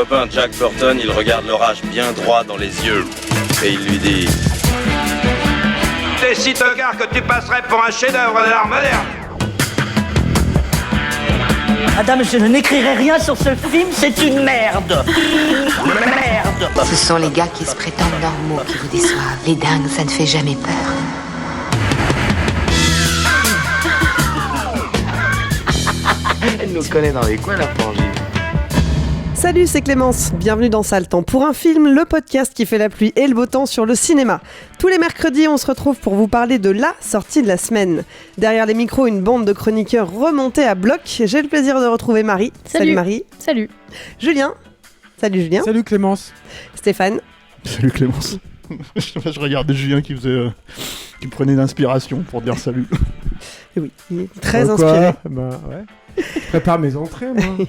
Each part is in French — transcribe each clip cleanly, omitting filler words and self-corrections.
copain Jack Burton, il regarde l'orage bien droit dans les yeux et il lui dit: T'es si tocard que tu passerais pour un chef-d'œuvre de l'art moderne. Madame, je n'écrirai rien sur ce film, c'est une merde. Merde. Ce sont les gars qui se prétendent normaux qui vous déçoivent. Les dingues, ça ne fait jamais peur. Elle nous connaît dans les coins, la frangine. Salut, c'est Clémence. Bienvenue dans Sale Temps pour un film, le podcast qui fait la pluie et le beau temps sur le cinéma. Tous les mercredis, on se retrouve pour vous parler de la sortie de la semaine. Derrière les micros, une bande de chroniqueurs remontés à bloc. J'ai le plaisir de retrouver Marie. Salut Marie. Salut. Julien. Salut Julien. Salut Clémence. Stéphane. Salut Clémence. Je regardais Julien qui me prenait d'inspiration pour dire salut. Et oui, il est très inspiré. Bah ouais. Je prépare mes entrées, moi.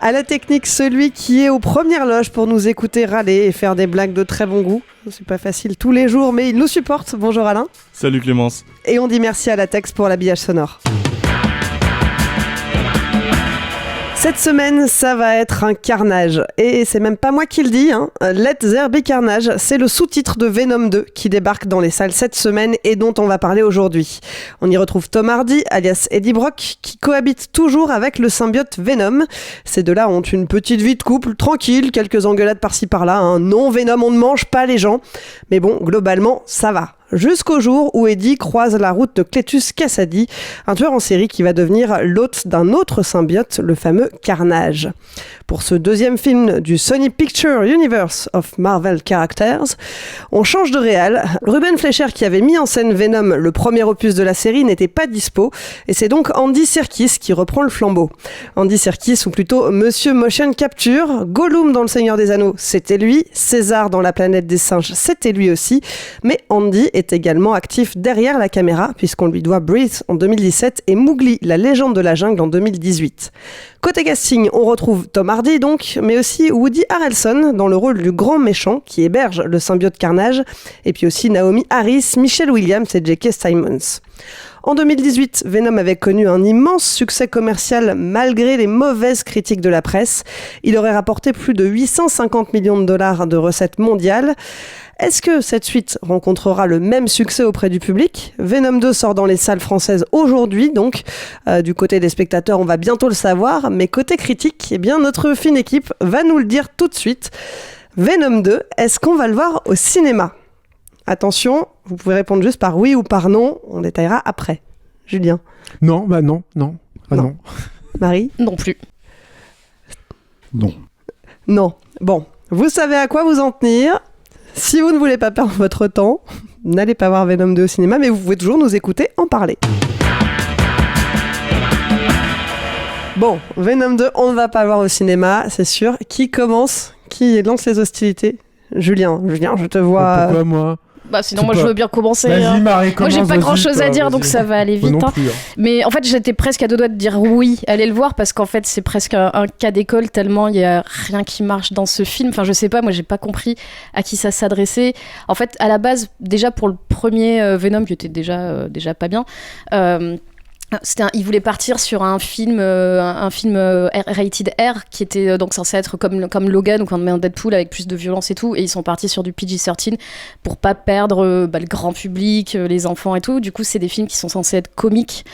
À la technique, celui qui est aux premières loges pour nous écouter râler et faire des blagues de très bon goût. C'est pas facile tous les jours, mais il nous supporte. Bonjour Alain. Salut Clémence. Et on dit merci à Latex pour l'habillage sonore. Cette semaine, ça va être un carnage. Et c'est même pas moi qui le dis, hein. Let There Be Carnage, c'est le sous-titre de Venom 2 qui débarque dans les salles cette semaine et dont on va parler aujourd'hui. On y retrouve Tom Hardy, alias Eddie Brock, qui cohabite toujours avec le symbiote Venom. Ces deux-là ont une petite vie de couple, tranquille, quelques engueulades par-ci par-là. Hein. Non, Venom, on ne mange pas les gens. Mais bon, globalement, ça va. Jusqu'au jour où Eddie croise la route de Cletus Kasady, un tueur en série qui va devenir l'hôte d'un autre symbiote, le fameux Carnage. Pour ce deuxième film du Sony Pictures Universe of Marvel Characters, on change de réal. Ruben Fleischer, qui avait mis en scène Venom, le premier opus de la série, n'était pas dispo, et c'est donc Andy Serkis qui reprend le flambeau. Andy Serkis, ou plutôt Monsieur Motion Capture, Gollum dans Le Seigneur des Anneaux, c'était lui, César dans La Planète des Singes, c'était lui aussi, mais Andy est également actif derrière la caméra, puisqu'on lui doit Breathe en 2017 et Mowgli, la légende de la jungle en 2018. Côté casting, on retrouve Tom Hardy donc, mais aussi Woody Harrelson dans le rôle du grand méchant qui héberge le symbiote Carnage, et puis aussi Naomi Harris, Michelle Williams et J.K. Simmons. En 2018, Venom avait connu un immense succès commercial malgré les mauvaises critiques de la presse. Il aurait rapporté plus de 850 millions de dollars de recettes mondiales. Est-ce que cette suite rencontrera le même succès auprès du public ? Venom 2 sort dans les salles françaises aujourd'hui, donc du côté des spectateurs, on va bientôt le savoir. Mais côté critique, eh bien, notre fine équipe va nous le dire tout de suite. Venom 2, est-ce qu'on va le voir au cinéma ? Attention, vous pouvez répondre juste par oui ou par non, on détaillera après. Julien ? Non. Ah non. Marie ? Non plus. Non. Bon, vous savez à quoi vous en tenir. Si vous ne voulez pas perdre votre temps, n'allez pas voir Venom 2 au cinéma, mais vous pouvez toujours nous écouter en parler. Bon, Venom 2, on ne va pas le voir au cinéma, c'est sûr. Qui commence ? Qui lance les hostilités ? Julien, je te vois... Pourquoi moi ? Bah sinon moi je veux bien commencer. Vas-y Marie, moi j'ai pas grand chose à dire donc ça va aller vite. Hein. Mais en fait j'étais presque à deux doigts de dire oui, allez le voir parce qu'en fait c'est presque un cas d'école tellement il y a rien qui marche dans ce film. Enfin je sais pas, moi j'ai pas compris à qui ça s'adressait. En fait à la base déjà pour le premier Venom qui était déjà pas bien. Il voulait partir sur un film rated R qui était donc censé être comme Logan ou comme Deadpool avec plus de violence et tout, et ils sont partis sur du PG-13 pour pas perdre le grand public, les enfants et tout. Du coup c'est des films qui sont censés être comiques.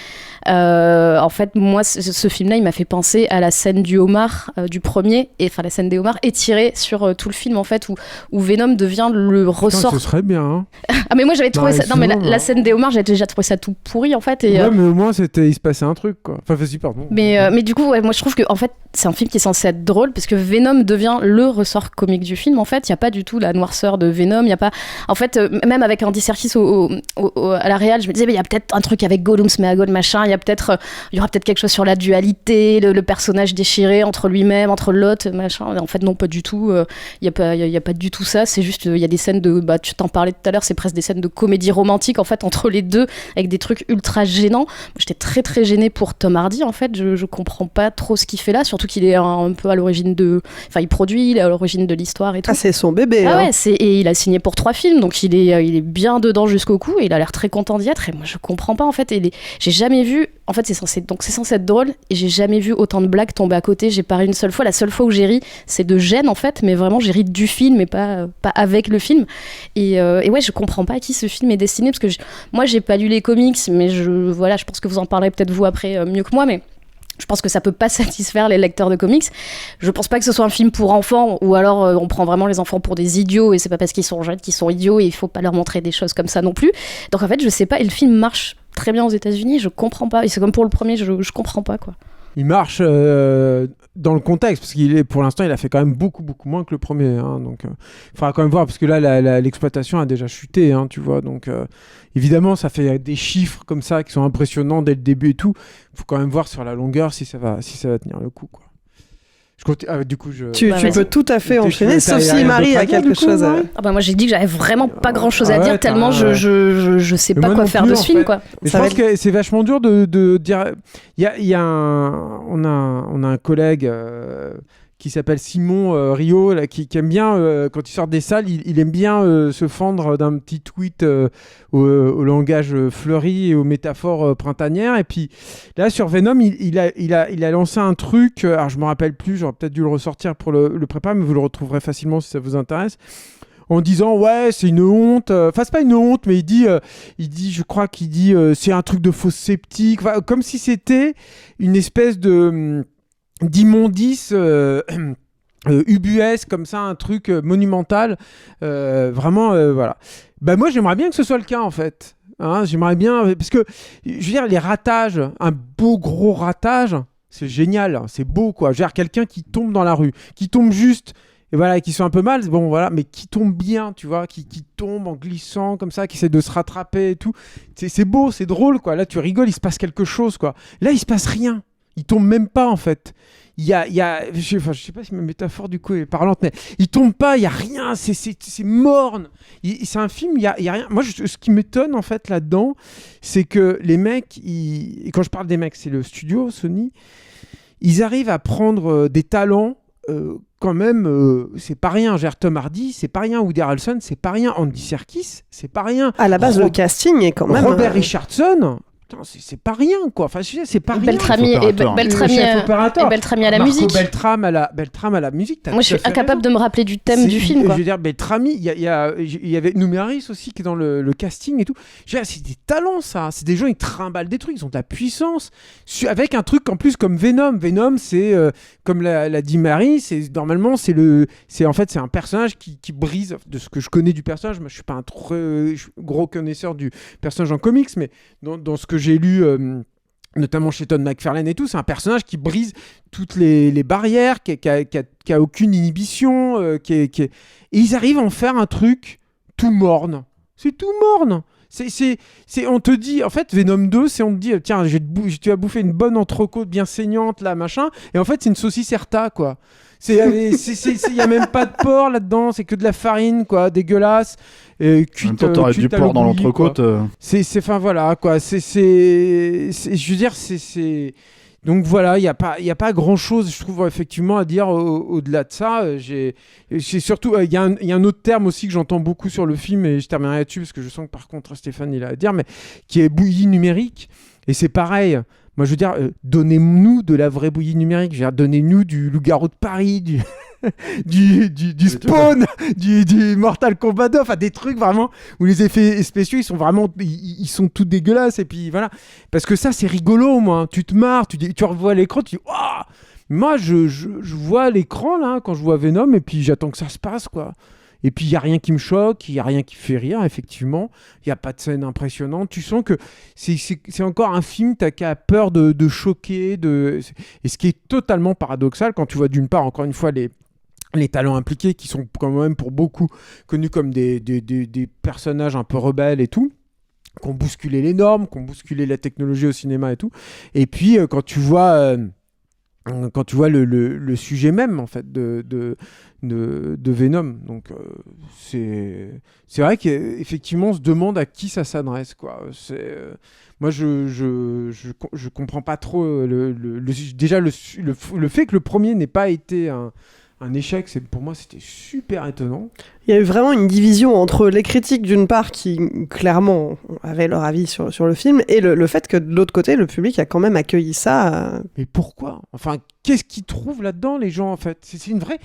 En fait moi ce film là il m'a fait penser à la scène du homard du premier, et enfin la scène des homards étirée sur tout le film en fait où Venom devient le ressort. Ce serait bien hein. Ah mais moi j'avais trouvé ça, non mais la scène des homards j'avais déjà trouvé ça tout pourri en fait, et ouais mais au moins il se passait un truc quoi. Enfin vas-y pardon. Mais du coup ouais, moi je trouve que en fait c'est un film qui est censé être drôle parce que Venom devient le ressort comique du film en fait. Il y a pas du tout la noirceur de Venom, il y a pas en fait même avec Andy Serkis à la réal je me disais il y a peut-être un truc avec Gollum Sméagol machin, il y aura peut-être quelque chose sur la dualité, le personnage déchiré entre lui-même, entre l'autre machin. En fait non pas du tout, il y a pas du tout ça, c'est juste il y a des scènes de tu t'en parlais tout à l'heure, c'est presque des scènes de comédie romantique en fait entre les deux avec des trucs ultra gênants. J'étais très très gênée pour Tom Hardy en fait, je comprends pas trop ce qu'il fait là, surtout qu'il est un peu à l'origine il produit, il est à l'origine de l'histoire et tout. Ah c'est son bébé hein. Ouais, et il a signé pour 3 films donc il est bien dedans jusqu'au cou et il a l'air très content d'y être, et moi je comprends pas en fait, j'ai jamais vu vu, en fait c'est censé être drôle, et j'ai jamais vu autant de blagues tomber à côté, j'ai pas ri une seule fois. La seule fois où j'ai ri, c'est de gêne en fait, mais vraiment j'ai ri du film et pas avec le film. Et ouais, je comprends pas à qui ce film est destiné, parce que moi j'ai pas lu les comics, mais je pense que vous en parlerez peut-être vous après mieux que moi, mais je pense que ça peut pas satisfaire les lecteurs de comics. Je pense pas que ce soit un film pour enfants, ou alors on prend vraiment les enfants pour des idiots, et c'est pas parce qu'ils sont jeunes qu'ils sont idiots, et il faut pas leur montrer des choses comme ça non plus. Donc en fait, je sais pas, et le film marche très bien aux États-Unis, je comprends pas. Et c'est comme pour le premier, je comprends pas, quoi. Il marche dans le contexte, parce pour l'instant, il a fait quand même beaucoup moins que le premier. Hein, donc, il faudra quand même voir, parce que là, l'exploitation a déjà chuté, hein, tu vois. Donc, évidemment, ça fait des chiffres comme ça qui sont impressionnants dès le début et tout. Il faut quand même voir sur la longueur si ça va tenir le coup, quoi. Du coup, tu peux tout à fait enchaîner, sauf si Marie a quelque chose à... moi j'ai dit que j'avais vraiment pas grand chose à dire, tellement je sais pas quoi faire de ce film, quoi. Mais je pense que c'est vachement dur de dire. On a un collègue qui s'appelle Simon Rio, là, qui aime bien, quand il sort des salles, il aime bien se fendre d'un petit tweet au langage fleuri et aux métaphores printanières. Et puis là, sur Venom, il a lancé un truc, alors je me rappelle plus, j'aurais peut-être dû le ressortir pour le préparer, mais vous le retrouverez facilement si ça vous intéresse. En disant ouais, c'est une honte, enfin c'est pas une honte, mais il dit je crois qu'il dit c'est un truc de fausse sceptique, enfin, comme si c'était une espèce d'immondice ubuesque, comme ça, un truc monumental, vraiment, voilà. Bah moi j'aimerais bien que ce soit le cas en fait, hein, j'aimerais bien, parce que je veux dire, les ratages, un beau gros ratage, c'est génial, hein, c'est beau, quoi. Je veux dire, quelqu'un qui tombe dans la rue, qui tombe juste, et voilà, qui sont un peu mal, bon voilà, mais qui tombe bien, tu vois, qui tombe en glissant comme ça, qui essaie de se rattraper et tout, c'est beau, c'est drôle, quoi. Là tu rigoles, il se passe quelque chose, quoi. Là il se passe rien, il tombe même pas en fait. Il y a je sais pas si ma métaphore du coup est parlante, mais il tombe pas, il y a rien, c'est morne. C'est un film, il y a rien. Moi, ce qui m'étonne en fait là-dedans, c'est que les mecs, et quand je parle des mecs, c'est le studio Sony, ils arrivent à prendre des talents. Quand même, c'est pas rien. Tom Hardy, c'est pas rien. Woody Harrelson, c'est pas rien. Andy Serkis, c'est pas rien. À la base, le casting est quand même... Robert Richardson... C'est pas rien, quoi. Enfin, c'est pas rien. Beltrami à la musique. Beltrame à la musique. Moi, je suis incapable de me rappeler du thème du film, quoi. Je veux dire, Beltrami, il y avait Numéris aussi qui est dans le casting et tout. Je veux dire, c'est des talents, ça. C'est des gens, ils trimballent des trucs, ils ont de la puissance. Avec un truc en plus comme Venom. Venom, c'est comme l'a dit Marie, normalement, c'est un personnage qui brise, de ce que je connais du personnage. Moi, je suis pas un gros connaisseur du personnage en comics, mais dans ce que j'ai lu, notamment chez Todd McFarlane et tout, c'est un personnage qui brise toutes les barrières, qui a aucune inhibition, et ils arrivent à en faire un truc tout morne. C'est tout morne. On te dit, en fait, Venom 2, on te dit, tiens, tu vas bouffer une bonne entrecôte bien saignante, là, machin, et en fait, c'est une saucisse Herta, quoi. Il y a même pas de porc là-dedans, c'est que de la farine, quoi, dégueulasse. Cuite, en même temps, t'aurais du porc dans l'entrecôte. Enfin, voilà, quoi. Je veux dire, donc voilà, il y a pas grand-chose, je trouve, effectivement, à dire au-delà de ça. Surtout, il y a un autre terme aussi que j'entends beaucoup sur le film, et je terminerai là-dessus, parce que je sens que par contre, Stéphane, il a à dire, mais qui est bouillie numérique. Et c'est pareil. Moi, je veux dire, donnez-nous de la vraie bouillie numérique. Je veux dire, donnez-nous du Loup-garou de Paris, du Spawn, du Mortal Kombat 2, enfin des trucs vraiment où les effets spéciaux ils sont tout dégueulasses, et puis voilà, parce que ça c'est rigolo, moi. Tu te marres, tu revois l'écran, tu dis waouh. Moi je vois l'écran là quand je vois Venom, et puis j'attends que ça se passe, quoi. Et puis, il n'y a rien qui me choque, il n'y a rien qui fait rire, effectivement. Il n'y a pas de scène impressionnante. Tu sens que c'est encore un film, tu as peur de choquer. Et ce qui est totalement paradoxal, quand tu vois d'une part, encore une fois, les talents impliqués, qui sont quand même pour beaucoup connus comme des personnages un peu rebelles et tout, qui ont bousculé les normes, qui ont bousculé la technologie au cinéma et tout. Et puis, quand tu vois le sujet même, en fait, de Venom, donc c'est vrai qu'effectivement on se demande à qui ça s'adresse, quoi. Moi je comprends pas trop déjà le fait que le premier n'ait pas été un échec, pour moi c'était super étonnant. Il y a eu vraiment une division entre les critiques d'une part qui clairement avaient leur avis sur le film et le fait que de l'autre côté le public a quand même accueilli ça. Mais pourquoi ? Enfin, qu'est-ce qu'ils trouvent là-dedans les gens en fait ? C'est une vraie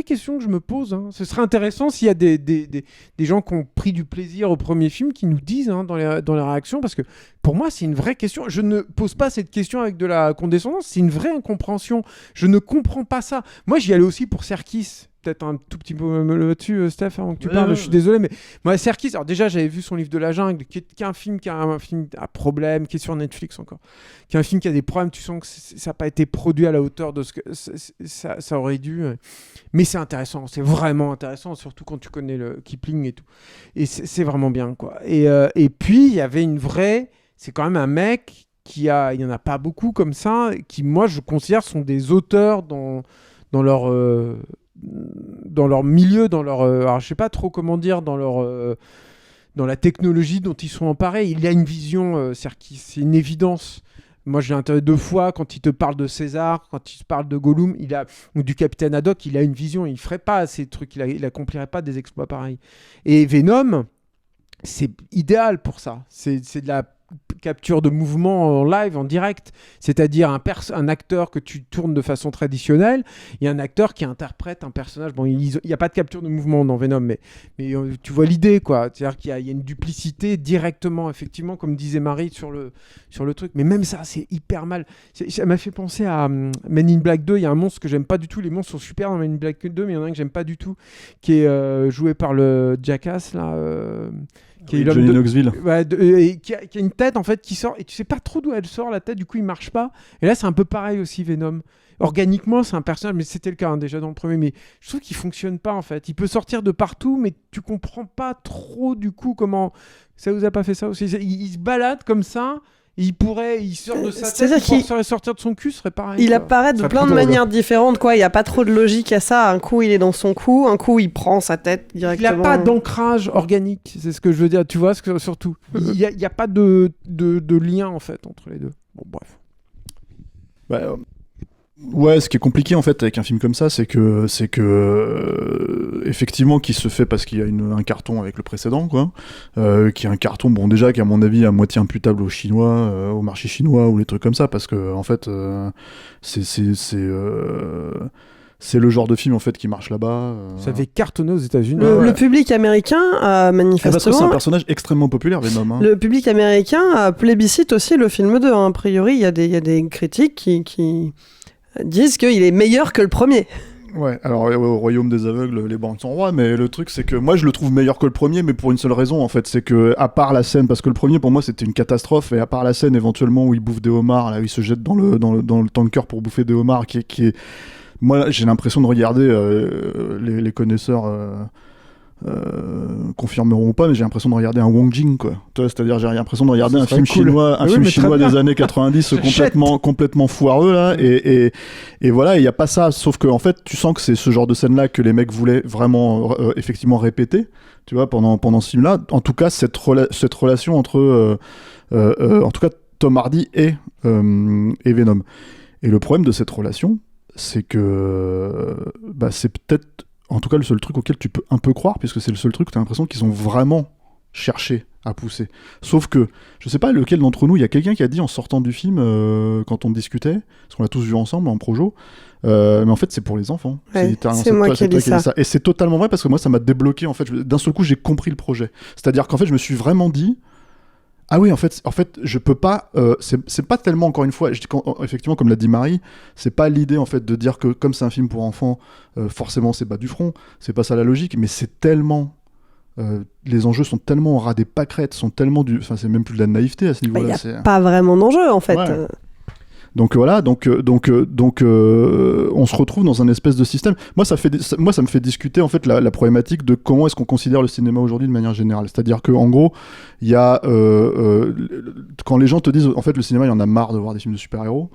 question que je me pose. Hein. Ce serait intéressant s'il y a des gens qui ont pris du plaisir au premier film qui nous disent dans les réactions, parce que pour moi c'est une vraie question. Je ne pose pas cette question avec de la condescendance, c'est une vraie incompréhension. Je ne comprends pas ça. Moi j'y allais aussi pour Serkis. Peut-être un tout petit peu là-dessus, Steph, avant que tu parles, je suis désolé, mais moi, Serkis, alors déjà, j'avais vu son livre de la jungle, qui est un film à problème, qui est sur Netflix encore, qui est un film qui a des problèmes, tu sens que ça n'a pas été produit à la hauteur de ce que ça aurait dû, mais c'est intéressant, c'est vraiment intéressant, surtout quand tu connais le Kipling et tout, et c'est vraiment bien, quoi. Et puis, il y avait c'est quand même un mec il y en a pas beaucoup comme ça, qui, moi, je considère sont des auteurs dans leur milieu, alors je sais pas trop comment dire, dans la technologie dont ils sont emparés. Il a une vision, c'est une évidence. Moi, j'ai interviewé 2 fois quand il te parle de César, quand il te parle de Gollum, ou du Capitaine Haddock, il a une vision. Il ferait pas ces trucs, il accomplirait pas des exploits pareils. Et Venom, c'est idéal pour ça. C'est de la capture de mouvement en live, en direct, c'est-à-dire un acteur que tu tournes de façon traditionnelle et un acteur qui interprète un personnage. Bon, il n'y a pas de capture de mouvement dans Venom, mais tu vois l'idée, quoi. C'est-à-dire qu'il y a une duplicité directement, effectivement, comme disait Marie sur le truc. Mais même ça, c'est hyper mal. Ça m'a fait penser à Men in Black 2. Il y a un monstre que j'aime pas du tout. Les monstres sont super dans Men in Black 2, mais il y en a un que j'aime pas du tout, qui est joué par le Jackass, là. Qui est Johnny Knoxville. Et qui a une tête en fait qui sort et tu sais pas trop d'où elle sort la tête, du coup il marche pas. Et là c'est un peu pareil aussi Venom. Organiquement c'est un personnage, mais c'était le cas déjà dans le premier, mais je trouve qu'il fonctionne pas en fait. Il peut sortir de partout mais tu comprends pas trop du coup comment. Ça vous a pas fait ça aussi? Il se balade comme ça. Il sort de sa tête, il pourrait sortir de son cul, ce serait pareil. Il apparaît de plein de manières différentes, quoi. Il n'y a pas trop de logique à ça. Un coup, il est dans son cou, un coup, il prend sa tête directement. Il n'a pas d'ancrage organique, c'est ce que je veux dire. Tu vois, surtout. Il n'y a pas de lien, en fait, entre les deux. Bon, bref. Ouais, ce qui est compliqué en fait avec un film comme ça, c'est que effectivement, qui se fait parce qu'il y a un carton avec le précédent, quoi, qui est un carton, bon déjà qui est à mon avis à moitié imputable aux Chinois, au marché chinois ou les trucs comme ça, parce que en fait, c'est le genre de film en fait qui marche là-bas. Ça fait cartonner aux États-Unis. Le public américain manifestement. Parce que c'est un personnage extrêmement populaire, Venom. Hein. Le public américain plébiscite aussi le film 2. Hein. A priori, il y a des critiques qui disent qu'il est meilleur que le premier. Ouais, alors au Royaume des aveugles, les banques sont rois, mais le truc c'est que moi je le trouve meilleur que le premier, mais pour une seule raison en fait, c'est que à part la scène, parce que le premier pour moi c'était une catastrophe, et à part la scène éventuellement où il bouffe des homards, là où il se jette dans le tanker pour bouffer des homards, qui est... Moi j'ai l'impression de regarder les connaisseurs... confirmeront ou pas, mais j'ai l'impression de regarder un Wong Jing, quoi. C'est-à-dire j'ai l'impression de regarder un film chinois, des années 90 complètement foireux là, et voilà, il y a pas ça, sauf que en fait tu sens que c'est ce genre de scène là que les mecs voulaient vraiment effectivement répéter, tu vois, pendant ce film là, en tout cas cette relation entre en tout cas Tom Hardy et Venom. Et le problème de cette relation, c'est que c'est peut-être en tout cas le seul truc auquel tu peux un peu croire, puisque c'est le seul truc où tu as l'impression qu'ils ont vraiment cherché à pousser. Sauf que, je sais pas lequel d'entre nous, il y a quelqu'un qui a dit en sortant du film, quand on discutait, parce qu'on l'a tous vu ensemble en projo, mais en fait c'est pour les enfants. Ouais, c'est moi qui ai dit ça. Et c'est totalement vrai, parce que moi ça m'a débloqué, en fait, d'un seul coup j'ai compris le projet. C'est-à-dire qu'en fait je me suis vraiment dit, ah oui, en fait, je peux pas. C'est pas tellement, encore une fois, effectivement, comme l'a dit Marie, c'est pas l'idée en fait de dire que comme c'est un film pour enfants, forcément c'est bas du front. C'est pas ça la logique, mais c'est tellement. Les enjeux sont tellement au ras des pâquerettes, sont tellement enfin c'est même plus de la naïveté à ce niveau-là. Il n'y a pas vraiment d'enjeu en fait. Ouais. Donc voilà, donc on se retrouve dans un espèce de système. Moi, ça me fait discuter en fait la problématique de comment est-ce qu'on considère le cinéma aujourd'hui de manière générale. C'est-à-dire que en gros, il y a quand les gens te disent en fait le cinéma, il y en a marre de voir des films de super-héros.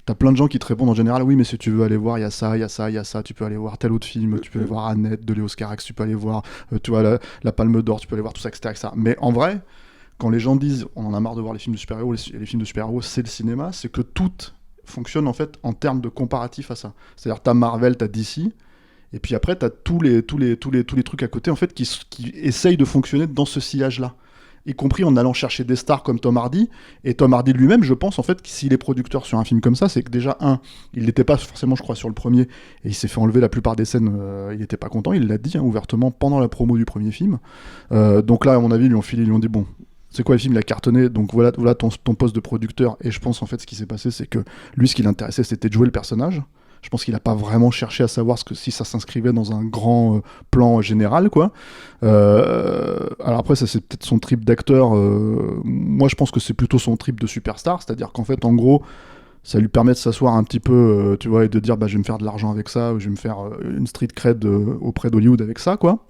T'as plein de gens qui te répondent en général, oui, mais si tu veux aller voir, il y a ça, il y a ça, il y a ça, tu peux aller voir tel autre film, tu peux aller voir Annette de Léo Scarax, tu peux aller voir tu vois, la Palme d'Or, tu peux aller voir tout ça, etc. Mais en vrai, quand les gens disent on en a marre de voir les films de super-héros, les films de super-héros c'est le cinéma, c'est que tout fonctionne en fait en termes de comparatif à ça. C'est-à-dire t'as Marvel, t'as DC, Et puis après, t'as tous les trucs à côté en fait qui essayent de fonctionner dans ce sillage-là. Y compris en allant chercher des stars comme Tom Hardy. Et Tom Hardy lui-même, je pense, en fait, s'il est producteur sur un film comme ça, c'est que déjà, il n'était pas forcément, je crois, sur le premier, et il s'est fait enlever la plupart des scènes, il n'était pas content, il l'a dit ouvertement pendant la promo du premier film. Donc là, à mon avis, ils lui ont dit, bon, c'est quoi le film, il a cartonné, donc voilà ton poste de producteur. Et je pense, en fait, ce qui s'est passé, c'est que lui, ce qui l'intéressait, c'était de jouer le personnage. Je pense qu'il n'a pas vraiment cherché à savoir si ça s'inscrivait dans un grand plan général, quoi. Alors après, ça c'est peut-être son trip d'acteur. Moi, je pense que c'est plutôt son trip de superstar, c'est-à-dire qu'en fait, en gros, ça lui permet de s'asseoir un petit peu, tu vois, et de dire, bah, je vais me faire de l'argent avec ça, ou je vais me faire une street cred auprès d'Hollywood avec ça, quoi.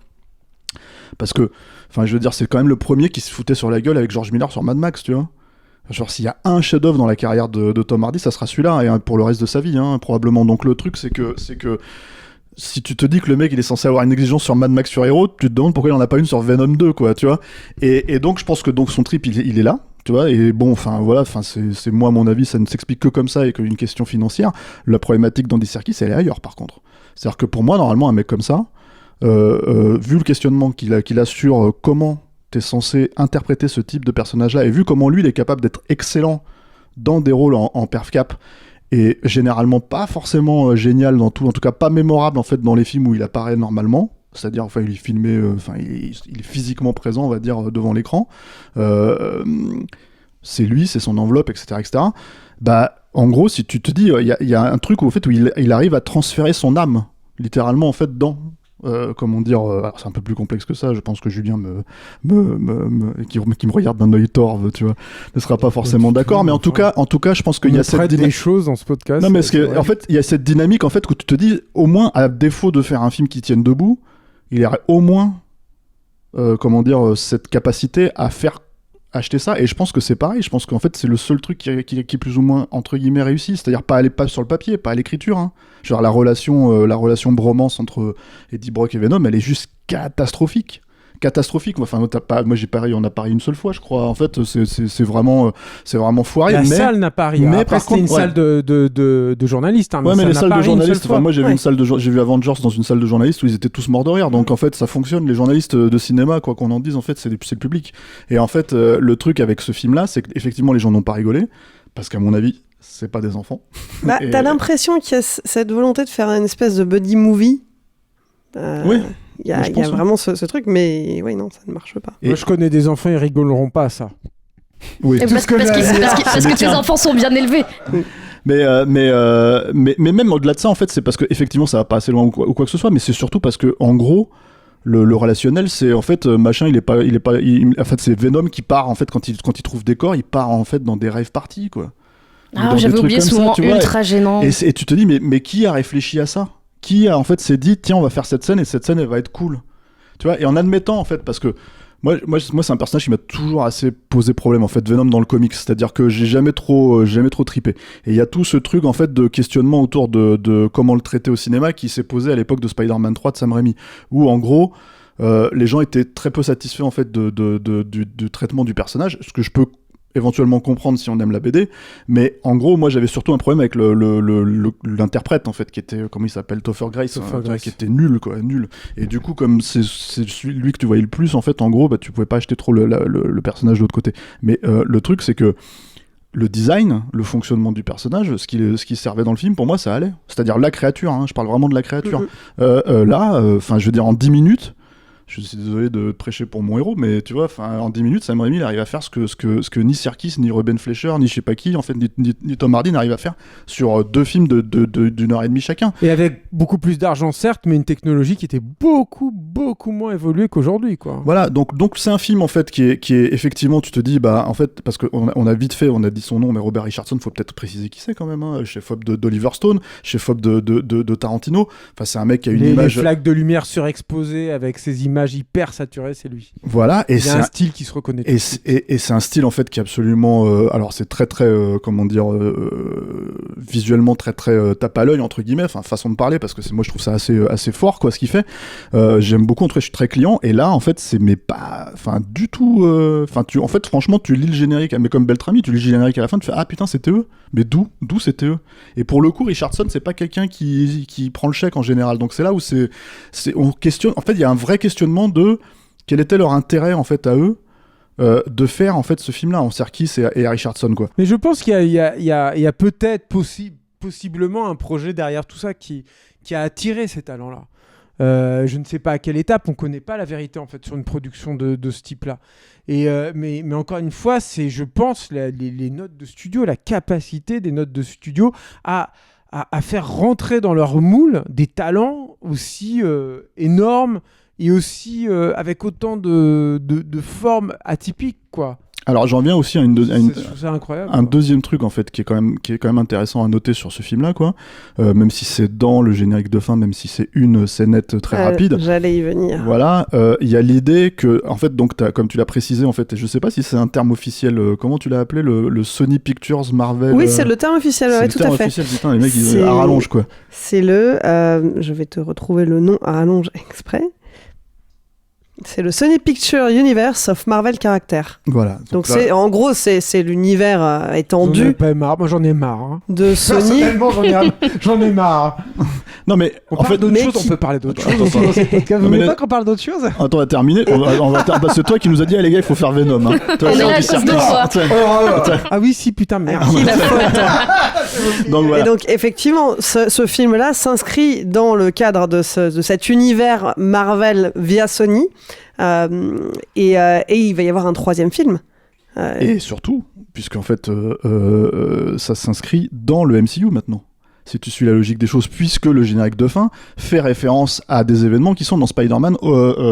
Parce que, enfin, je veux dire, c'est quand même le premier qui se foutait sur la gueule avec George Miller sur Mad Max, tu vois. Genre, s'il y a un chef-d'œuvre dans la carrière de Tom Hardy, ça sera celui-là, et pour le reste de sa vie, probablement. Donc le truc, c'est que si tu te dis que le mec il est censé avoir une exigence sur Mad Max sur Hero, tu te demandes pourquoi il en a pas une sur Venom 2, quoi, tu vois. Et donc je pense que son trip il est là, tu vois. Et bon, enfin voilà, c'est moi à mon avis, ça ne s'explique que comme ça et qu'une question financière. La problématique d'Andy Serkis, elle est ailleurs par contre. C'est-à-dire que pour moi, normalement, un mec comme ça, vu le questionnement qu'il a sur comment t'es censé interpréter ce type de personnage-là, et vu comment lui il est capable d'être excellent dans des rôles en perf cap, et généralement pas forcément génial dans tout, en tout cas pas mémorable en fait dans les films où il apparaît normalement, c'est-à-dire enfin il est filmé, il est physiquement présent, on va dire, devant l'écran, c'est lui, c'est son enveloppe, etc. Bah en gros, si tu te dis, il y a un truc où, au fait, où il arrive à transférer son âme littéralement en fait dans comment dire, alors c'est un peu plus complexe que ça, je pense que Julien qui me regarde d'un œil torve, tu vois, ne sera pas forcément d'accord, mais en tout cas je pense qu'il y a cette dynamique. des choses dans ce podcast. Non, mais en fait il y a cette dynamique en fait où tu te dis, au moins à défaut de faire un film qui tienne debout, il y aurait au moins comment dire, cette capacité à faire acheter ça, et je pense que c'est pareil, je pense qu'en fait c'est le seul truc qui est plus ou moins entre guillemets réussi, c'est-à-dire pas sur le papier, pas à l'écriture, genre la relation bromance entre Eddie Brock et Venom, elle est juste catastrophique. Enfin, moi j'ai parié, on a parié une seule fois, je crois. En fait, c'est vraiment foiré. La salle n'a pas ri. Après, c'était une salle de journalistes. Ouais, mais les salles de journalistes. Enfin, moi, j'ai vu Avengers dans une salle de journalistes où ils étaient tous morts de rire. Donc en fait, ça fonctionne. Les journalistes de cinéma, quoi qu'on en dise, en fait, c'est le public. Et en fait, le truc avec ce film-là, c'est qu'effectivement, les gens n'ont pas rigolé parce qu'à mon avis, c'est pas des enfants. Bah, t'as l'impression qu'il y a cette volonté de faire une espèce de buddy movie. Oui. Il y a vraiment ce truc, mais oui, non, ça ne marche pas. Moi, je connais des enfants, ils rigoleront pas à ça. Oui. Parce que tes enfants sont bien élevés. Mais même au-delà de ça, en fait, c'est parce que effectivement, ça va pas assez loin ou quoi que ce soit, mais c'est surtout parce que, en gros, le relationnel, c'est en fait machin, en fait, c'est Venom qui part en fait quand il trouve des corps, il part en fait dans des rave parties, quoi. Ah, j'avais oublié ce moment ultra gênant. Et tu te dis, mais qui a réfléchi à ça ? Qui a en fait s'est dit, tiens, on va faire cette scène et cette scène elle va être cool, tu vois, et en admettant en fait, parce que moi c'est un personnage qui m'a toujours assez posé problème en fait, Venom dans le comics, c'est-à-dire que j'ai jamais trop trippé, et il y a tout ce truc en fait de questionnement autour de comment le traiter au cinéma qui s'est posé à l'époque de Spider-Man 3 de Sam Raimi, où en gros les gens étaient très peu satisfaits en fait du traitement du personnage, ce que je peux éventuellement comprendre si on aime la BD, mais en gros moi j'avais surtout un problème avec l'interprète en fait, qui était, comment il s'appelle, Topher Grace, qui était nul, et du coup comme c'est lui que tu voyais le plus en fait, en gros bah, tu pouvais pas acheter trop le personnage de l'autre côté, mais le truc c'est que le design, le fonctionnement du personnage, ce qui servait dans le film, pour moi ça allait, c'est-à-dire la créature, je parle vraiment de la créature, enfin je veux dire en 10 minutes, je suis désolé de prêcher pour mon héros, mais tu vois, en 10 minutes, Sam Raimi il arrive à faire ce que ni Serkis, ni Ruben Fleischer, ni je sais pas qui, en fait, ni Tom Hardy n'arrive à faire sur 2 films d'une heure et demie chacun. Et avec beaucoup plus d'argent, certes, mais une technologie qui était beaucoup moins évoluée qu'aujourd'hui, quoi. Voilà, donc c'est un film, en fait, qui est effectivement, tu te dis, bah, en fait, parce qu'on a vite fait, on a dit son nom, mais Robert Richardson, faut peut-être préciser qui c'est quand même, chef-op d'Oliver Stone, chef-op de Tarantino. Enfin, c'est un mec qui a une image. Les flaques de lumière surexposées avec ses images images hyper saturées, c'est lui. Voilà, et il y a un style qui se reconnaît. Et c'est un style en fait qui est absolument, alors c'est très comment dire, visuellement très tape à l'œil entre guillemets, enfin façon de parler, parce que moi je trouve ça assez fort quoi ce qu'il fait. J'aime beaucoup, en tout cas je suis très client. Et là en fait c'est du tout, en fait franchement tu lis le générique, mais comme Beltrami, tu lis le générique à la fin, tu fais ah putain c'était eux, mais d'où c'était eux. Et pour le coup Richardson c'est pas quelqu'un qui prend le chèque en général, donc c'est là où on questionne. En fait il y a un vrai questionnement de quel était leur intérêt en fait à eux de faire en fait ce film-là en Serkis et Richardson quoi. Mais je pense qu'il y a peut-être possiblement un projet derrière tout ça qui a attiré ces talents-là. Je ne sais pas à quelle étape, on connaît pas la vérité en fait sur une production de ce type-là. Et mais encore une fois, c'est je pense les notes de studio, la capacité des notes de studio à faire rentrer dans leur moule des talents aussi énormes et aussi avec autant de formes atypiques quoi. Alors j'en viens aussi à incroyable, un deuxième truc en fait qui est quand même intéressant à noter sur ce film là quoi, même si c'est dans le générique de fin, même si c'est une scénette très rapide. J'allais y venir. Voilà, il y a l'idée que en fait donc comme tu l'as précisé en fait, et je sais pas si c'est un terme officiel, comment tu l'as appelé, le Sony Pictures Marvel. Oui, c'est le terme officiel, ouais, tout à fait. Officiel, putain, les mecs ils à rallonge quoi. C'est je vais te retrouver le nom à rallonge exprès. C'est le Sony Picture Universe of Marvel Character. Voilà. Donc là, en gros, c'est l'univers étendu. Moi j'en ai marre. Hein. De Sony. Personnellement, j'en ai marre. Non mais on peut parler d'autres choses. Vous voulez pas qu'on parle d'autres choses? Attends, on va terminer. C'est toi qui nous a dit, les gars, il faut faire Venom. Hein. Ah oui, si, putain, merde. Qui la faute. Donc, voilà. Et donc effectivement, ce film-là s'inscrit dans le cadre de cet univers Marvel via Sony. Et il va y avoir un troisième film. Et surtout, puisqu'en fait, ça s'inscrit dans le MCU maintenant. Si tu suis la logique des choses, puisque le générique de fin fait référence à des événements qui sont dans Spider-Man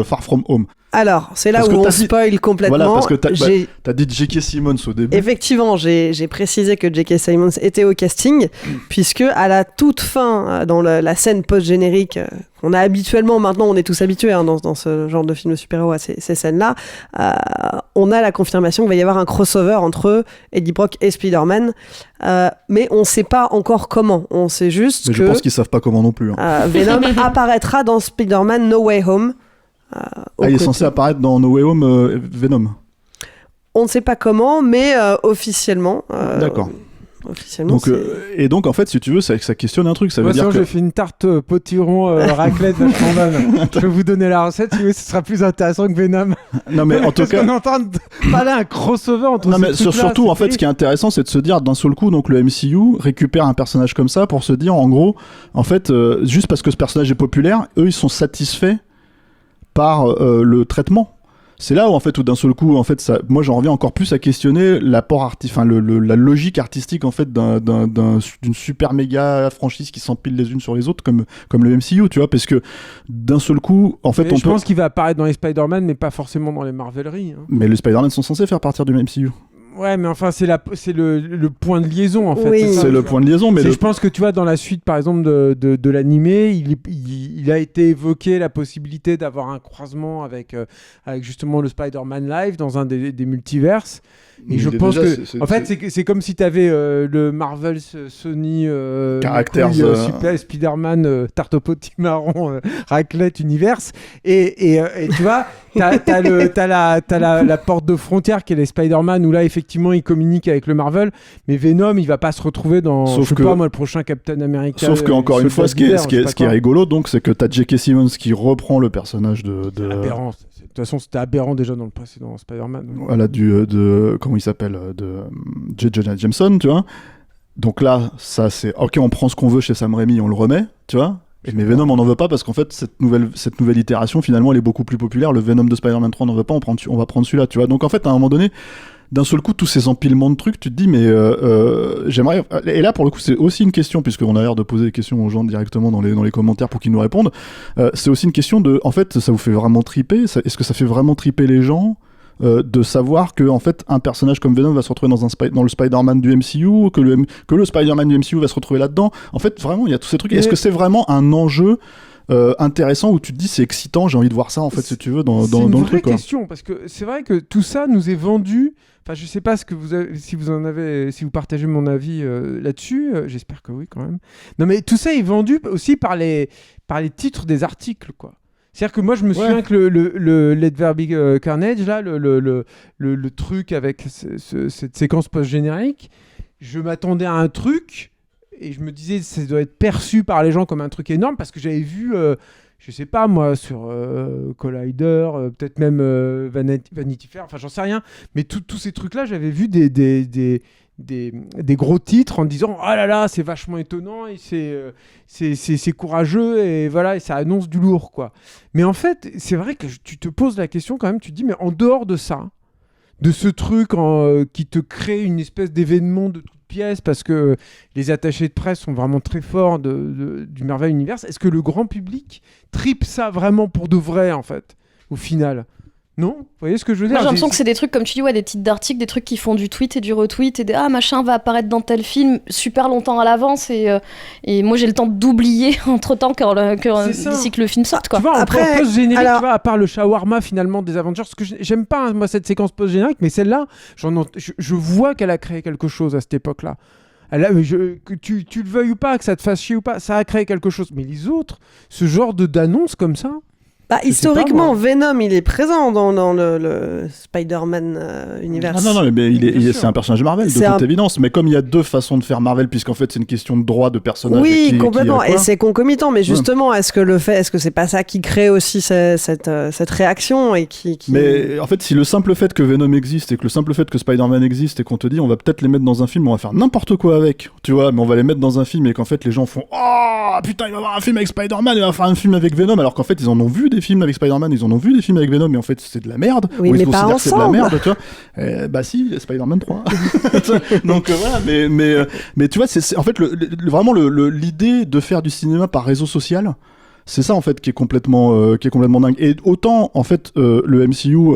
Far From Home. Alors, c'est là où on spoil complètement. Voilà, parce que t'as dit J.K. Simmons au début. Effectivement, j'ai précisé que J.K. Simmons était au casting, puisque à la toute fin, dans la scène post-générique, on a habituellement, maintenant on est tous habitués dans ce genre de film de super-héros à ces scènes-là, on a la confirmation qu'il va y avoir un crossover entre Eddie Brock et Spider-Man, mais on ne sait pas encore comment. On sait juste que... je pense qu'ils savent pas comment non plus. Hein. Venom apparaîtra dans Spider-Man No Way Home. Il est censé apparaître dans No Way Home Venom. On ne sait pas comment, mais officiellement. D'accord. Officiellement, et donc en fait, si tu veux, ça questionne un truc. Ça veut dire que j'ai fait une tarte potiron raclette vachement bonne. Je vais vous donner la recette. Si vous, ce sera plus intéressant que Venom. Non mais en tout cas, on est en train de parler un crossover entre. Non mais surtout en fait, ce qui est intéressant, c'est de se dire d'un seul coup, donc le MCU récupère un personnage comme ça pour se dire en gros, en fait, juste parce que ce personnage est populaire, eux ils sont satisfaits par le traitement. C'est là où en fait, où d'un seul coup, en fait, moi j'en reviens encore plus à questionner l'apport la logique artistique en fait d'une super méga franchise qui s'empile les unes sur les autres comme le MCU, tu vois, parce que d'un seul coup, en fait, je pense qu'il va apparaître dans les Spider-Man, mais pas forcément dans les Marveleries. Hein. Mais les Spider-Man sont censés faire partir du MCU. Ouais, mais enfin, c'est le point de liaison, en fait. Oui. C'est le point de liaison, mais... Je pense que, tu vois, dans la suite, par exemple, de l'animé, il a été évoqué la possibilité d'avoir un croisement avec justement le Spider-Man Live dans un des multiverses. Et je pense en fait, c'est comme si tu avais le Marvel Sony Super Spider-Man tarte au potimarron raclette universe et tu vois t'as la porte de frontière qui est les Spider-Man où là effectivement ils communiquent avec le Marvel, mais Venom il va pas se retrouver dans le prochain Captain America. Sauf que encore une fois ce qui est rigolo donc c'est que t'as J.K. Simmons qui reprend le personnage de aberrant. De toute façon, c'était aberrant déjà dans le précédent Spider-Man. Voilà, comment il s'appelle, de J. Jonah Jameson, tu vois. Donc là, ça c'est ok, on prend ce qu'on veut chez Sam Raimi, on le remet, tu vois. Mais Venom, on n'en veut pas parce qu'en fait, cette nouvelle itération, finalement, elle est beaucoup plus populaire. Le Venom de Spider-Man 3, on n'en veut pas, on va prendre celui-là, tu vois. Donc en fait, à un moment donné, d'un seul coup, tous ces empilements de trucs, tu te dis, mais j'aimerais... Et là, pour le coup, c'est aussi une question, puisqu'on a l'air de poser des questions aux gens directement dans les commentaires pour qu'ils nous répondent. C'est aussi une question de, en fait, ça vous fait vraiment triper? Est-ce que ça fait vraiment triper les gens de savoir que en fait, un personnage comme Venom va se retrouver dans le Spider-Man du MCU, que le Spider-Man du MCU va se retrouver là-dedans? En fait, vraiment, il y a tous ces trucs. Est-ce que c'est vraiment un enjeu intéressant où tu te dis c'est excitant, j'ai envie de voir ça en fait si tu veux dans le truc. C'est une vraie question parce que c'est vrai que tout ça nous est vendu. Enfin, je sais pas ce que si vous partagez mon avis là-dessus. J'espère que oui quand même. Non mais tout ça est vendu aussi par les titres des articles quoi. C'est-à-dire que moi je me souviens que le Let There Be Carnage là, le truc avec cette séquence post-générique, je m'attendais à un truc et je me disais ça doit être perçu par les gens comme un truc énorme parce que j'avais vu je sais pas moi sur Collider, peut-être même Vanity Fair, enfin j'en sais rien, mais tous ces trucs là j'avais vu des gros titres en disant ah là là c'est vachement étonnant et c'est courageux et voilà et ça annonce du lourd quoi. Mais en fait c'est vrai que tu te poses la question quand même, tu te dis mais en dehors de ça, de ce truc qui te crée une espèce d'événement de toute pièce parce que les attachés de presse sont vraiment très forts du Marvel Universe, est-ce que le grand public tripe ça vraiment pour de vrai en fait au final? Non, vous voyez ce que je veux dire? Moi, j'ai l'impression que c'est des trucs, comme tu dis, des titres d'articles, des trucs qui font du tweet et du retweet, et machin va apparaître dans tel film super longtemps à l'avance, et moi j'ai le temps d'oublier entre-temps d'ici que le film sorte, quoi. Tu vois, après, post-générique, tu vois, à part le shawarma finalement des Avengers, parce que j'aime pas, moi, cette séquence post-générique, mais celle-là, je vois qu'elle a créé quelque chose à cette époque-là. Que tu le veuilles ou pas, que ça te fasse chier ou pas, ça a créé quelque chose. Mais les autres, ce genre d'annonce comme ça... historiquement, Venom, il est présent dans le Spider-Man univers. Non, mais c'est un personnage Marvel, de toute évidence. Mais comme il y a deux façons de faire Marvel, puisqu'en fait, c'est une question de droit de personnage. Oui, complètement. Et c'est concomitant. Mais justement, est-ce que c'est pas ça qui crée aussi cette réaction et qui... Mais en fait, si le simple fait que Venom existe et que le simple fait que Spider-Man existe et qu'on te dit on va peut-être les mettre dans un film, on va faire n'importe quoi avec, tu vois, mais on va les mettre dans un film et qu'en fait, les gens font oh putain, il va y avoir un film avec Spider-Man, il va faire un film avec Venom, alors qu'en fait, ils en ont vu des films avec Spider-Man, ils en ont vu des films avec Venom, mais en fait c'est de la merde. Oui, mais pas ensemble. C'est de la merde, tu vois. Bah si, Spider-Man 3. Donc voilà, mais tu vois, c'est en fait vraiment l'idée de faire du cinéma par réseau social. C'est ça en fait qui est complètement dingue. Et autant en fait le MCU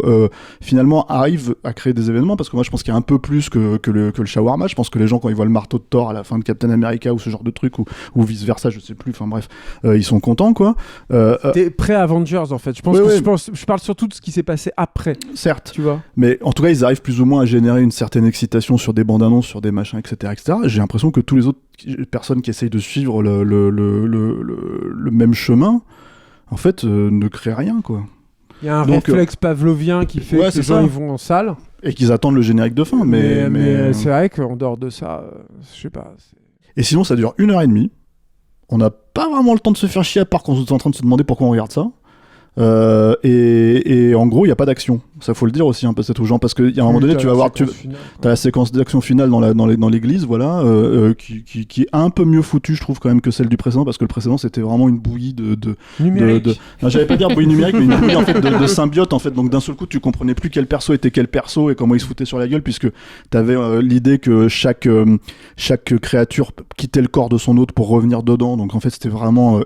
finalement arrive à créer des événements, parce que moi je pense qu'il y a un peu plus que le shawarma. Je pense que les gens quand ils voient le marteau de Thor à la fin de Captain America ou ce genre de truc ou vice versa, je sais plus. Enfin bref, ils sont contents quoi. T'es pré-Avengers en fait. Je parle surtout de ce qui s'est passé après. Certes. Tu vois. Mais en tout cas ils arrivent plus ou moins à générer une certaine excitation sur des bandes annonces, sur des machins, etc. J'ai l'impression que tous les autres personnes qui essayent de suivre le même chemin, en fait, ne créent rien, quoi. Il y a un réflexe pavlovien qui fait que les gens ils vont en salle. Et qu'ils attendent le générique de fin. Mais c'est vrai qu'en dehors de ça, je sais pas. Et sinon, ça dure 1h30. On n'a pas vraiment le temps de se faire chier, à part qu'on est en train de se demander pourquoi on regarde ça. Et en gros il n'y a pas d'action, ça faut le dire aussi peut-être aux gens, parce qu'il y a un moment donné tu vas voir t'as la séquence d'action finale dans l'église, voilà, qui est un peu mieux foutue je trouve quand même que celle du précédent, parce que le précédent c'était vraiment une bouillie numérique. Non, j'allais pas dire bouillie numérique, mais une bouillie en fait de symbiote en fait, donc d'un seul coup tu comprenais plus quel perso était quel perso et comment ils se foutaient sur la gueule, puisque t'avais l'idée que chaque créature quittait le corps de son hôte pour revenir dedans, donc en fait c'était vraiment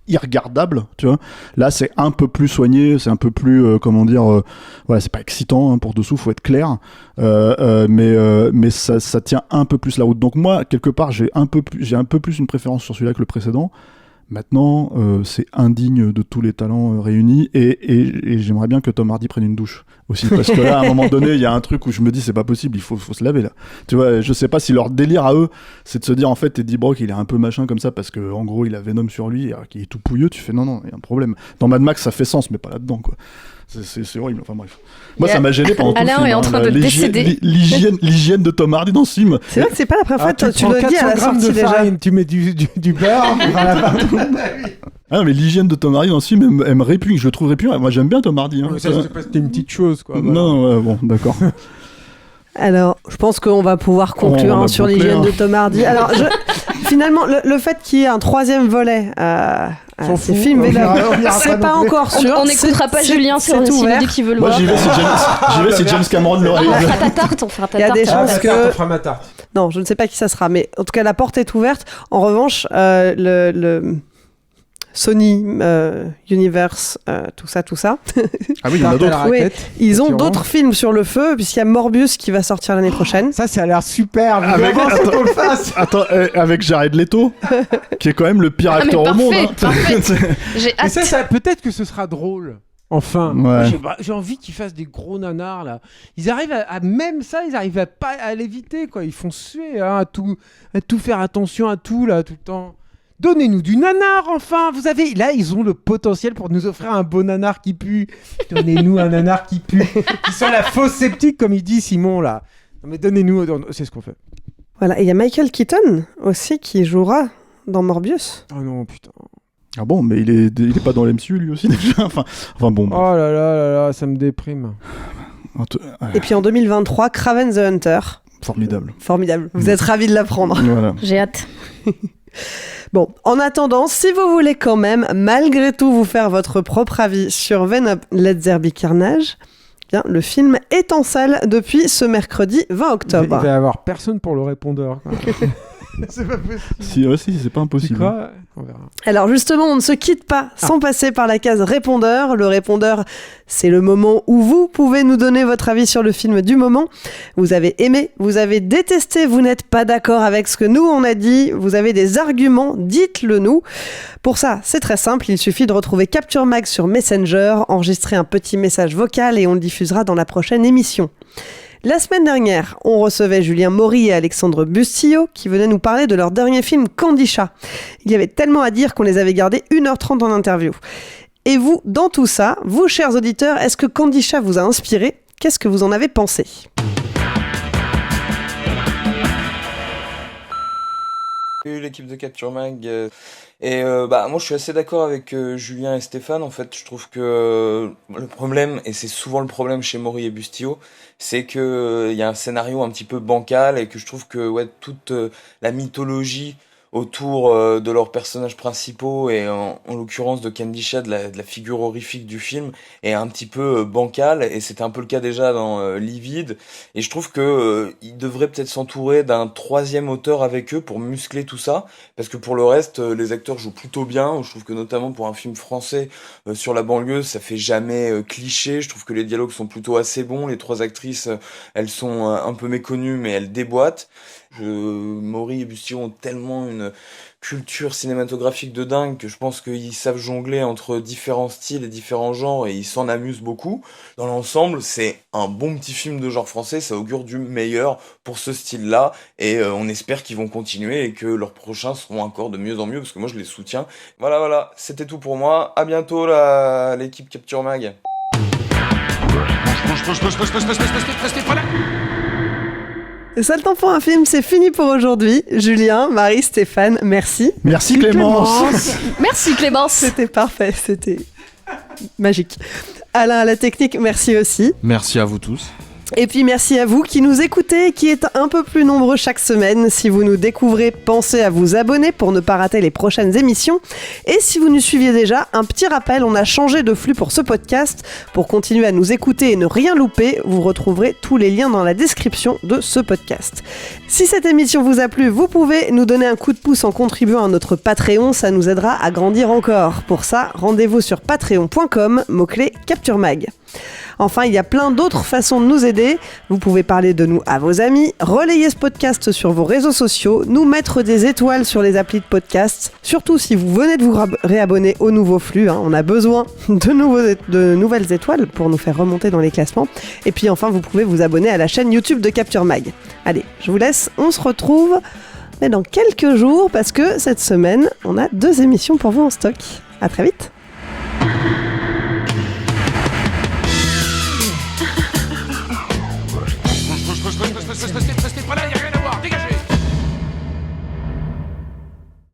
irregardable, tu vois. Là c'est un peu plus soigné, c'est un peu plus voilà, c'est pas excitant pour dessous, faut être clair, mais ça tient un peu plus la route. Donc moi quelque part j'ai un peu plus une préférence sur celui-là que le précédent. Maintenant, c'est indigne de tous les talents réunis, et j'aimerais bien que Tom Hardy prenne une douche aussi, parce que là, à un moment donné, il y a un truc où je me dis c'est pas possible, il faut se laver là. Tu vois, je sais pas si leur délire à eux, c'est de se dire en fait Eddie Brock il est un peu machin comme ça parce que en gros il a Venom sur lui, alors qu'il est tout pouilleux. Tu fais non, il y a un problème. Dans Mad Max ça fait sens, mais pas là-dedans quoi. C'est horrible, enfin bref. Moi ça m'a gêné pendant tout le film. Alain est en train de décéder. L'hygiène de Tom Hardy dans ce film. C'est vrai que c'est pas la première fois que tu le dis à la sortie déjà. Tu mets du beurre. Ah non, mais l'hygiène de Tom Hardy dans ce film, elle me répugne, je le trouve répugnant. Moi j'aime bien Tom Hardy. Hein. C'était une petite chose quoi. Voilà. Non, bon, d'accord. Alors, je pense qu'on va pouvoir conclure sur l'hygiène de Tom Hardy. Alors, finalement, le fait qu'il y ait un troisième volet à ces films, c'est pas encore sûr. On n'écoutera pas Julien si on dit qu'il veut le voir. Moi, j'y vais si James Cameron le réalise. On fera ta tarte, Il y a des chances que... On fera ma tarte. Non, je ne sais pas qui ça sera, mais en tout cas, la porte est ouverte. En revanche, Sony Universe, tout ça. Ah oui, il y en a d'autres. Oui, ils ont d'autres films sur le feu, puisqu'il y a Morbius qui va sortir l'année prochaine. Ça a l'air super. Avec Jared Leto, qui est quand même le pire acteur au monde. J'ai hâte. Mais ça, peut-être que ce sera drôle. Enfin, ouais. J'ai envie qu'ils fassent des gros nanars là. Ils arrivent à même ça, ils arrivent à l'éviter quoi. Ils font suer à tout faire attention à tout là tout le temps. Donnez-nous du nanar enfin. Vous avez là, ils ont le potentiel pour nous offrir un beau nanar qui pue. Donnez-nous un nanar qui pue, qui sent la fausse sceptique comme il dit Simon là. Non mais donnez-nous, c'est ce qu'on fait. Voilà, et il y a Michael Keaton aussi qui jouera dans Morbius. Oh non putain. Ah bon, mais il est pas dans l'MCU lui aussi déjà. Enfin bon. Oh là là, ça me déprime. Et puis en 2023, Kraven the Hunter. Formidable. Vous êtes ravis de l'apprendre. Voilà. J'ai hâte. Bon, en attendant, si vous voulez quand même, malgré tout, vous faire votre propre avis sur Venom Let There Be Carnage, bien, le film est en salle depuis ce mercredi 20 octobre. Il va y avoir personne pour le répondeur. C'est pas possible. Si, c'est pas impossible. Tu crois ? On verra. Alors justement, on ne se quitte pas sans passer par la case répondeur. Le répondeur, c'est le moment où vous pouvez nous donner votre avis sur le film du moment. Vous avez aimé, vous avez détesté, vous n'êtes pas d'accord avec ce que nous on a dit, vous avez des arguments, dites-le nous. Pour ça, c'est très simple, il suffit de retrouver Capture Mag sur Messenger, enregistrer un petit message vocal et on le diffusera dans la prochaine émission. La semaine dernière, on recevait Julien Maury et Alexandre Bustillo qui venaient nous parler de leur dernier film Candy Chat. Il y avait tellement à dire qu'on les avait gardés 1h30 en interview. Et vous, dans tout ça, vous chers auditeurs, est-ce que Candy Chat vous a inspiré ? Qu'est-ce que vous en avez pensé ? L'équipe de Capture Mag moi je suis assez d'accord avec Julien et Stéphane. En fait, je trouve que le problème, et c'est souvent le problème chez Maury et Bustillo, c'est que y a un scénario un petit peu bancal et que je trouve que toute la mythologie autour de leurs personnages principaux et en l'occurrence de Candy Chat, de la figure horrifique du film, est un petit peu bancale, et c'était un peu le cas déjà dans Livide, et je trouve que ils devraient peut-être s'entourer d'un troisième auteur avec eux pour muscler tout ça, parce que pour le reste les acteurs jouent plutôt bien. Je trouve que notamment pour un film français sur la banlieue, ça fait jamais cliché. Je trouve que les dialogues sont plutôt assez bons. Les trois actrices, elles sont un peu méconnues mais elles déboîtent. Maury et Bustillo ont tellement une culture cinématographique de dingue que je pense qu'ils savent jongler entre différents styles et différents genres, et ils s'en amusent beaucoup. Dans l'ensemble, c'est un bon petit film de genre français, ça augure du meilleur pour ce style-là, et on espère qu'ils vont continuer et que leurs prochains seront encore de mieux en mieux, parce que moi je les soutiens. Voilà, c'était tout pour moi. À bientôt l'équipe Capture Mag. Ça le temps pour un film, c'est fini pour aujourd'hui. Julien, Marie, Stéphane, merci. Merci Clémence. Merci Clémence. C'était parfait, c'était magique. Alain à la technique, merci aussi. Merci à vous tous. Et puis merci à vous qui nous écoutez, qui êtes un peu plus nombreux chaque semaine. Si vous nous découvrez, pensez à vous abonner pour ne pas rater les prochaines émissions. Et si vous nous suiviez déjà, un petit rappel, on a changé de flux pour ce podcast. Pour continuer à nous écouter et ne rien louper, vous retrouverez tous les liens dans la description de ce podcast. Si cette émission vous a plu, vous pouvez nous donner un coup de pouce en contribuant à notre Patreon, ça nous aidera à grandir encore. Pour ça, rendez-vous sur patreon.com, mot-clé Capture Mag. Enfin, il y a plein d'autres façons de nous aider. Vous pouvez parler de nous à vos amis, relayer ce podcast sur vos réseaux sociaux, nous mettre des étoiles sur les applis de podcast. Surtout si vous venez de vous réabonner au nouveau flux, on a besoin de nouvelles étoiles pour nous faire remonter dans les classements. Et puis enfin, vous pouvez vous abonner à la chaîne YouTube de Capture Mag. Allez, je vous laisse, on se retrouve dans quelques jours parce que cette semaine, on a 2 émissions pour vous en stock. À très vite. Restez pas là, y'a rien à voir, dégagez.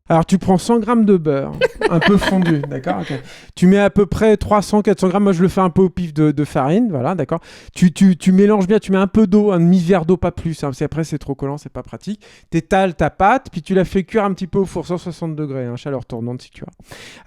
Alors tu prends 100 grammes de beurre, un peu fondu, d'accord, okay. Tu mets à peu près 300-400 grammes, moi je le fais un peu au pif de farine, voilà, d'accord. Tu mélanges bien, tu mets un peu d'eau, un demi-verre d'eau, pas plus, parce qu'après c'est trop collant, c'est pas pratique. T'étales ta pâte, puis tu la fais cuire un petit peu au four, 160 degrés, chaleur tournante si tu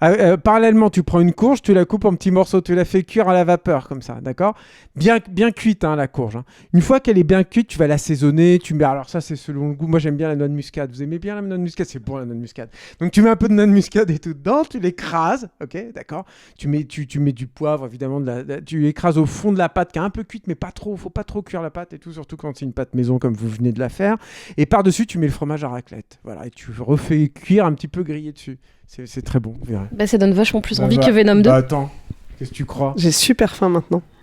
as. Parallèlement, tu prends une courge, tu la coupes en petits morceaux, tu la fais cuire à la vapeur, comme ça, d'accord. Bien cuite, la courge. Une fois qu'elle est bien cuite, tu vas l'assaisonner, alors ça c'est selon le goût, moi j'aime bien la noix de muscade. Vous aimez bien la noix de muscade? C'est bon la noix de muscade. Donc tu mets un peu de noix de muscade et tout dedans, tu l'écrases, ok, d'accord. Tu mets du poivre, évidemment, tu écrases au fond de la pâte qui est un peu cuite, mais pas trop, faut pas trop cuire la pâte et tout, surtout quand c'est une pâte maison comme vous venez de la faire. Et par-dessus, tu mets le fromage à raclette, voilà, et tu refais cuire un petit peu grillé dessus. C'est très bon, vous verrez. Bah, ça donne vachement plus envie que Venom 2. Bah attends, qu'est-ce que tu crois ? J'ai super faim maintenant.